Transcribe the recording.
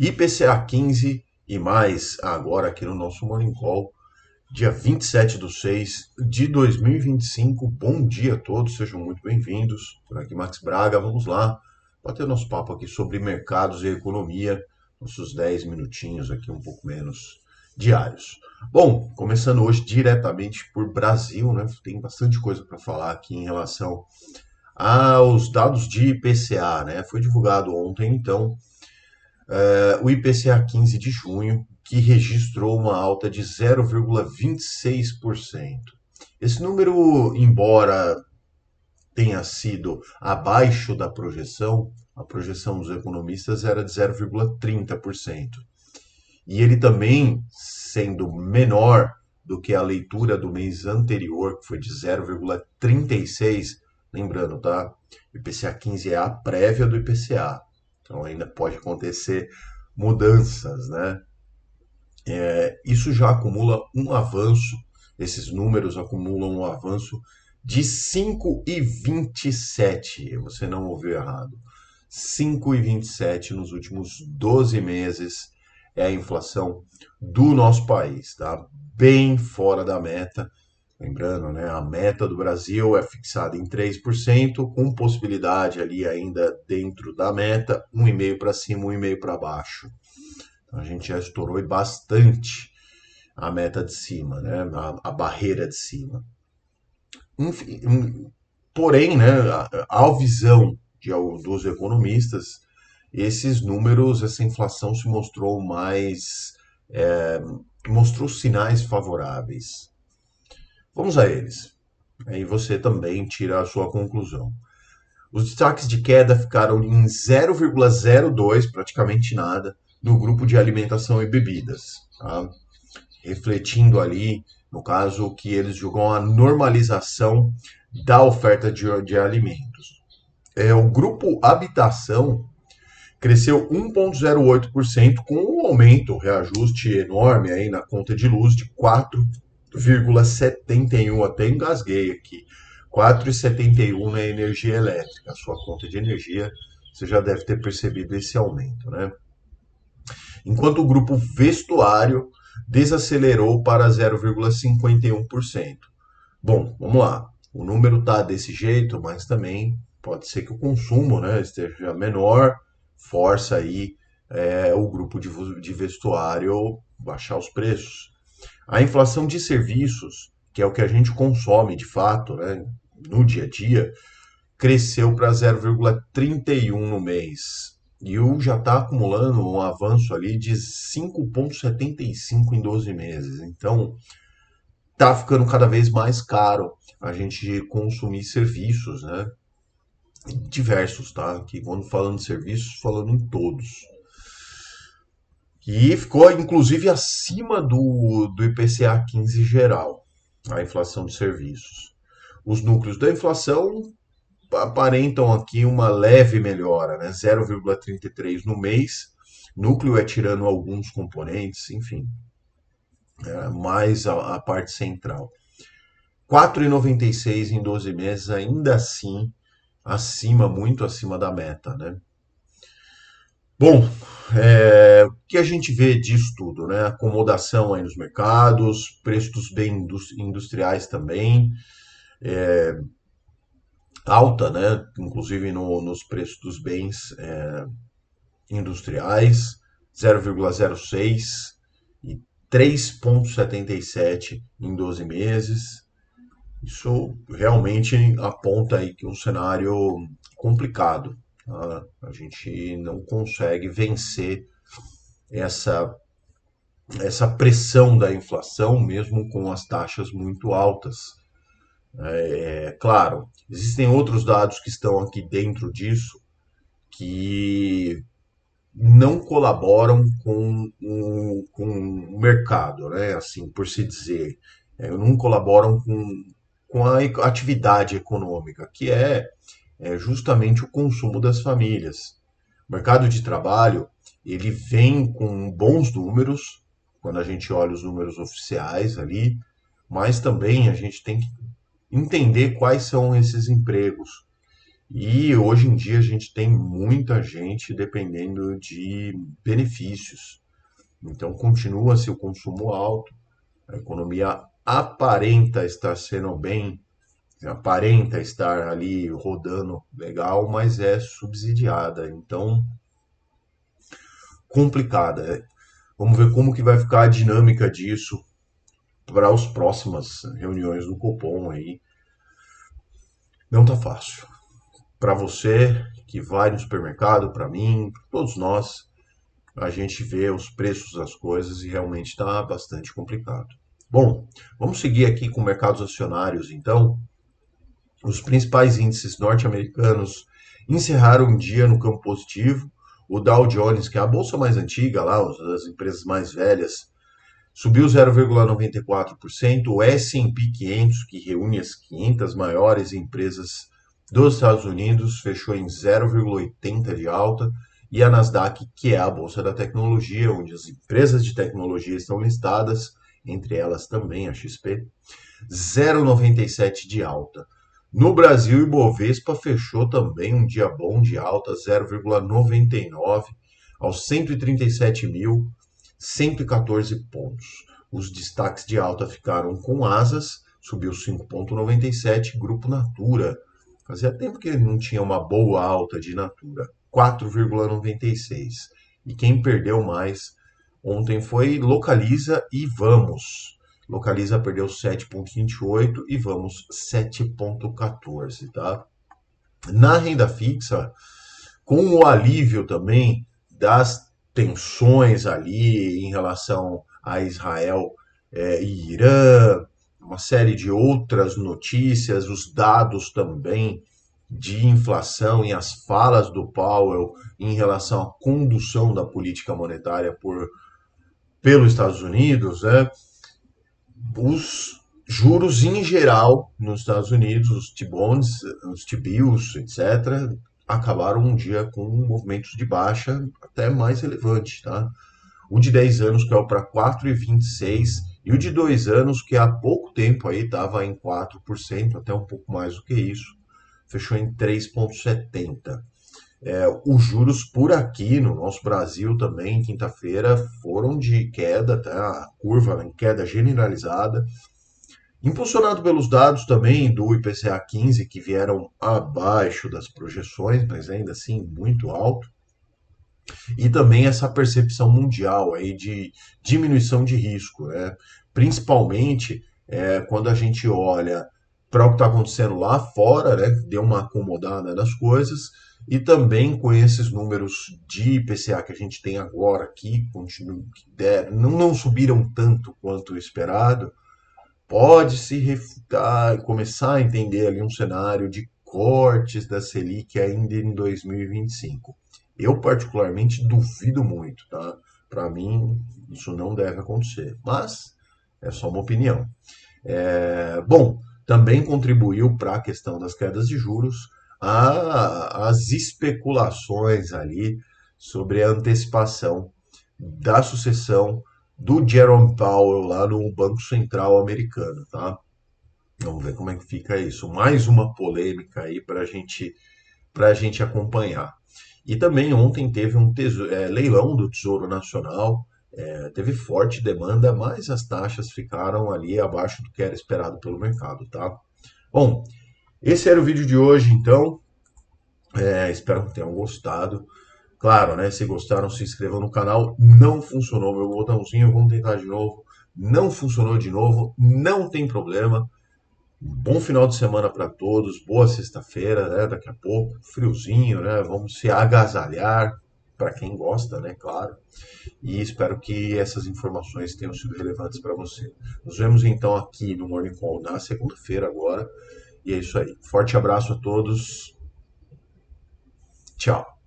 IPCA 15 e mais agora aqui no nosso Morning Call, dia 27/6 de 2025. Bom dia a todos, sejam muito bem-vindos. Por aqui Max Braga, vamos lá bater nosso papo aqui sobre mercados e economia, nossos 10 minutinhos aqui, um pouco menos diários. Bom, começando hoje diretamente por Brasil, né? Tem bastante coisa para falar aqui em relação aos dados de IPCA, né? Foi divulgado ontem, então, o IPCA 15 de junho, que registrou uma alta de 0,26%. Esse número, embora tenha sido abaixo da projeção, a projeção dos economistas era de 0,30%. E ele também, sendo menor do que a leitura do mês anterior, que foi de 0,36%, lembrando, tá? O IPCA 15 é a prévia do IPCA. Então ainda pode acontecer mudanças, né? Isso já acumula um avanço, esses números acumulam um avanço de 5,27. Você não ouviu errado. 5,27 nos últimos 12 meses é a inflação do nosso país, tá? Bem fora da meta. Lembrando, né, a meta do Brasil é fixada em 3%, com possibilidade ali ainda dentro da meta, 1,5 para cima, 1,5 para baixo. Então, a gente já estourou bastante a meta de cima, né, a barreira de cima. Enfim, porém, né, a visão dos economistas, esses números, essa inflação se mostrou mais, é, mostrou sinais favoráveis. Vamos a eles. Aí você também tira a sua conclusão. Os destaques de queda ficaram em 0,02, praticamente nada, no grupo de alimentação e bebidas, tá? Refletindo ali, no caso, que eles julgam a normalização da oferta de alimentos. O grupo habitação cresceu 1,08% com um aumento, reajuste enorme aí na conta de luz de 4,71, até engasguei aqui. 4,71 na energia elétrica. A sua conta de energia, você já deve ter percebido esse aumento, né? Enquanto o grupo vestuário desacelerou para 0,51%. Bom, vamos lá. O número está desse jeito, mas também pode ser que o consumo, né, esteja menor, força aí o grupo de vestuário baixar os preços. A inflação de serviços, que é o que a gente consome de fato, né, no dia a dia, cresceu para 0,31 no mês. E o já está acumulando um avanço ali de 5,75 em 12 meses. Então, está ficando cada vez mais caro a gente consumir serviços, né? Diversos, tá? Que quando falando de serviços, falando em todos. E ficou, inclusive, acima do IPCA 15 geral, a inflação de serviços. Os núcleos da inflação aparentam aqui uma leve melhora, né? 0,33 no mês. Núcleo é tirando alguns componentes, enfim, mais a parte central. 4,96 em 12 meses, ainda assim, muito acima da meta, né? Bom, o que a gente vê disso tudo, né? Acomodação aí nos mercados, preços dos bens industriais também, alta, né? Inclusive nos preços dos bens industriais, 0,06 e 3,77 em 12 meses. Isso realmente aponta aí que um cenário complicado. Tá? A gente não consegue vencer essa, essa pressão da inflação, mesmo com as taxas muito altas. Claro, existem outros dados que estão aqui dentro disso que não colaboram com o mercado, né? Assim, por se dizer, não colaboram com a atividade econômica, que é justamente o consumo das famílias. O mercado de trabalho, ele vem com bons números, quando a gente olha os números oficiais ali, mas também a gente tem que entender quais são esses empregos. E hoje em dia a gente tem muita gente dependendo de benefícios. Então continua-se o consumo alto, a economia aparenta estar sendo bem, aparenta estar ali rodando legal, mas é subsidiada. Então, complicada. Vamos ver como que vai ficar a dinâmica disso para as próximas reuniões do Copom aí. Não tá fácil. Para você que vai no supermercado, para mim, para todos nós, a gente vê os preços das coisas e realmente está bastante complicado. Bom, vamos seguir aqui com mercados acionários, então. Os principais índices norte-americanos encerraram o dia no campo positivo. O Dow Jones, que é a bolsa mais antiga lá, as empresas mais velhas, subiu 0,94%. O S&P 500, que reúne as 500 maiores empresas dos Estados Unidos, fechou em 0,80% de alta. E a Nasdaq, que é a bolsa da tecnologia, onde as empresas de tecnologia estão listadas, entre elas também a XP, 0,97% de alta. No Brasil, o Ibovespa fechou também um dia bom de alta, 0,99 aos 137.114 pontos. Os destaques de alta ficaram com Asas, subiu 5,97, Grupo Natura. Fazia tempo que não tinha uma boa alta de Natura, 4,96. E quem perdeu mais ontem foi Localiza e Vamos. Localiza perdeu 7,28 e Vamos 7,14, tá? Na renda fixa, com o alívio também das tensões ali em relação a Israel e Irã, uma série de outras notícias, os dados também de inflação e as falas do Powell em relação à condução da política monetária pelos Estados Unidos, né? Os juros em geral nos Estados Unidos, os T-bonds, os T-bills, etc., acabaram um dia com movimentos de baixa até mais relevantes, tá? O de 10 anos caiu para 4,26 e o de 2 anos, que há pouco tempo aí estava em 4%, até um pouco mais do que isso, fechou em 3,70. Os juros por aqui no nosso Brasil também, quinta-feira, foram de queda, tá? A curva em queda generalizada, impulsionado pelos dados também do IPCA 15, que vieram abaixo das projeções, mas ainda assim muito alto, e também essa percepção mundial aí de diminuição de risco, né? Principalmente quando a gente olha para o que está acontecendo lá fora, né? Deu uma acomodada nas coisas, e também com esses números de IPCA que a gente tem agora aqui, não subiram tanto quanto o esperado, pode-se refutar e começar a entender ali um cenário de cortes da Selic ainda em 2025. Eu particularmente duvido muito, tá? Para mim, isso não deve acontecer, mas é só uma opinião. Bom, também contribuiu para a questão das quedas de juros as especulações ali sobre a antecipação da sucessão do Jerome Powell lá no Banco Central americano, tá? Vamos ver como é que fica isso. Mais uma polêmica aí para a gente acompanhar. E também ontem teve um leilão do Tesouro Nacional, teve forte demanda, mas as taxas ficaram ali abaixo do que era esperado pelo mercado, tá? Bom, esse era o vídeo de hoje, então. Espero que tenham gostado. Claro, né? Se gostaram, se inscrevam no canal. Não funcionou meu botãozinho, vamos tentar de novo. Não funcionou de novo, não tem problema. Bom final de semana para todos, boa sexta-feira, né? Daqui a pouco, friozinho, né? Vamos se agasalhar, para quem gosta, né? Claro. E espero que essas informações tenham sido relevantes para você. Nos vemos então aqui no Morning Call na segunda-feira agora. E é isso aí. Forte abraço a todos. Tchau.